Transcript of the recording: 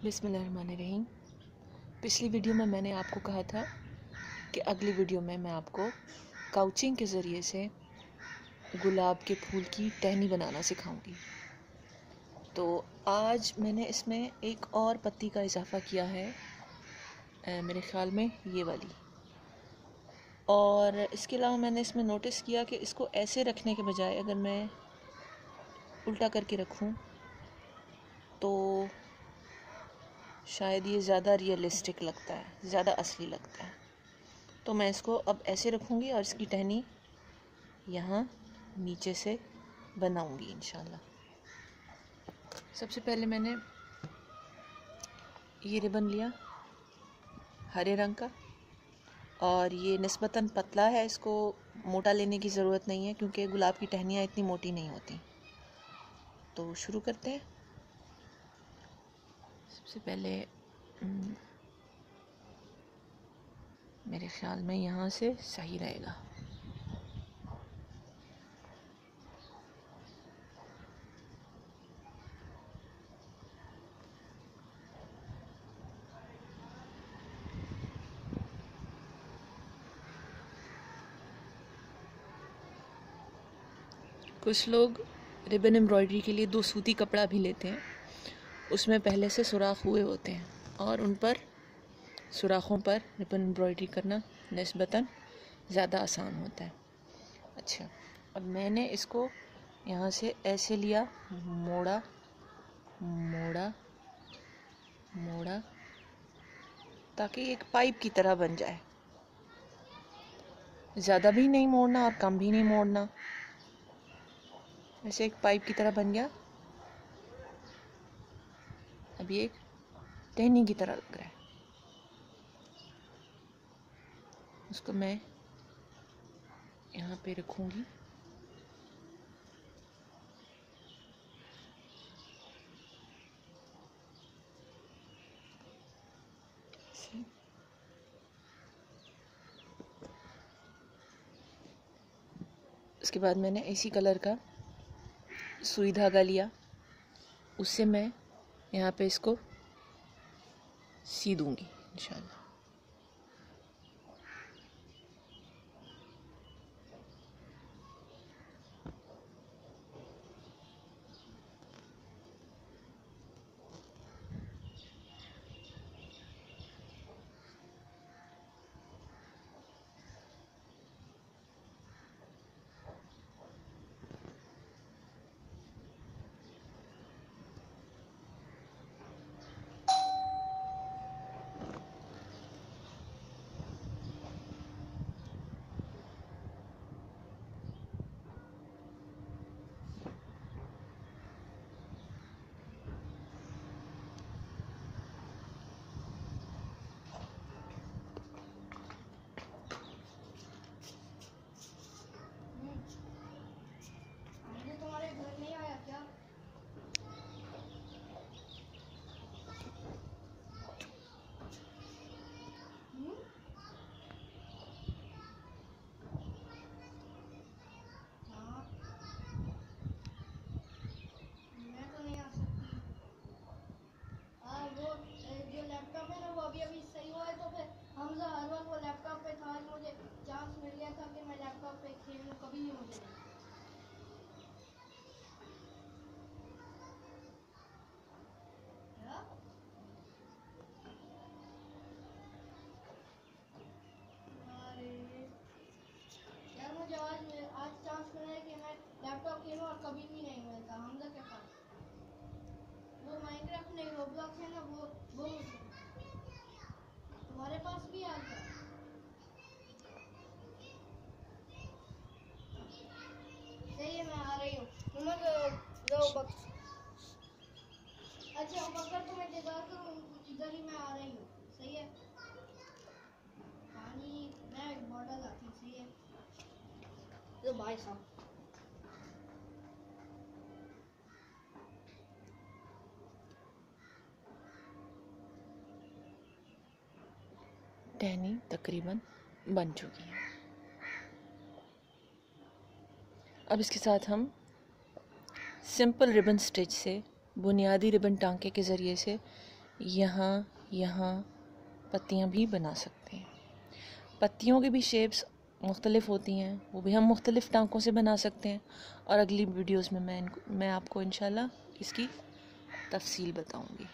बिस्मिल्लाहिर्रहमानिर्रहीम। पिछली वीडियो में मैंने आपको कहा था कि अगली वीडियो में मैं आपको काउचिंग के ज़रिए से गुलाब के फूल की टहनी बनाना सिखाऊंगी। तो आज मैंने इसमें एक और पत्ती का इजाफ़ा किया है, मेरे ख़्याल में ये वाली। और इसके अलावा मैंने इसमें नोटिस किया कि इसको ऐसे रखने के बजाय अगर मैं उल्टा करके रखूं तो शायद ये ज़्यादा रियलिस्टिक लगता है, ज़्यादा असली लगता है। तो मैं इसको अब ऐसे रखूँगी और इसकी टहनी यहाँ नीचे से बनाऊँगी इंशाल्लाह। सबसे पहले मैंने ये रिबन लिया हरे रंग का, और ये निस्बतन पतला है, इसको मोटा लेने की ज़रूरत नहीं है क्योंकि गुलाब की टहनियाँ इतनी मोटी नहीं होती। तो शुरू करते हैं। सबसे पहले मेरे ख्याल में यहाँ से सही रहेगा। कुछ लोग रिबन एम्ब्रॉयडरी के लिए 2 सूती कपड़ा भी लेते हैं, उसमें पहले से सुराख हुए होते हैं और उन पर सुराखों पर रिबन एम्ब्रॉयडरी करना निस्बतन ज़्यादा आसान होता है। अच्छा, अब मैंने इसको यहाँ से ऐसे लिया, मोड़ा मोड़ा मोड़ा, ताकि एक पाइप की तरह बन जाए। ज़्यादा भी नहीं मोड़ना और कम भी नहीं मोड़ना, ऐसे एक पाइप की तरह बन गया। अब ये एक टहनी की तरह लग रहा है। उसको मैं यहाँ पे रखूँगी। उसके बाद मैंने इसी कलर का सुई धागा लिया, उससे मैं यहाँ पे इसको सी दूँगी इंशाल्लाह। आज चांस मिला है कि मैं लैपटॉप खेलूं और कभी भी नहीं मिलता हमजा के पास। वो माइनक्राफ्ट नहीं, रोब्लॉक्स है ना, वो तुम्हारे पास भी आ गया। सही है, मैं आ रही हूँ। अच्छा बकर को मैं इंतजार करूँ, इधर ही मैं आ रही हूँ। सही है, पानी मैं एक बॉटल लाती हूँ। सही है, तो भाई साहब टहनी तकरीबन बन चुकी है। अब इसके साथ हम सिंपल रिबन स्टिच से, बुनियादी रिबन टांके के ज़रिए से यहाँ पत्तियाँ भी बना सकते हैं। पत्तियों की भी शेप्स मुख्तलिफ़ होती हैं, वो भी हम मुख्तलिफ़ टाँकों से बना सकते हैं। और अगली वीडियोस में मैं आपको इंशाल्लाह इसकी तफसील बताऊंगी।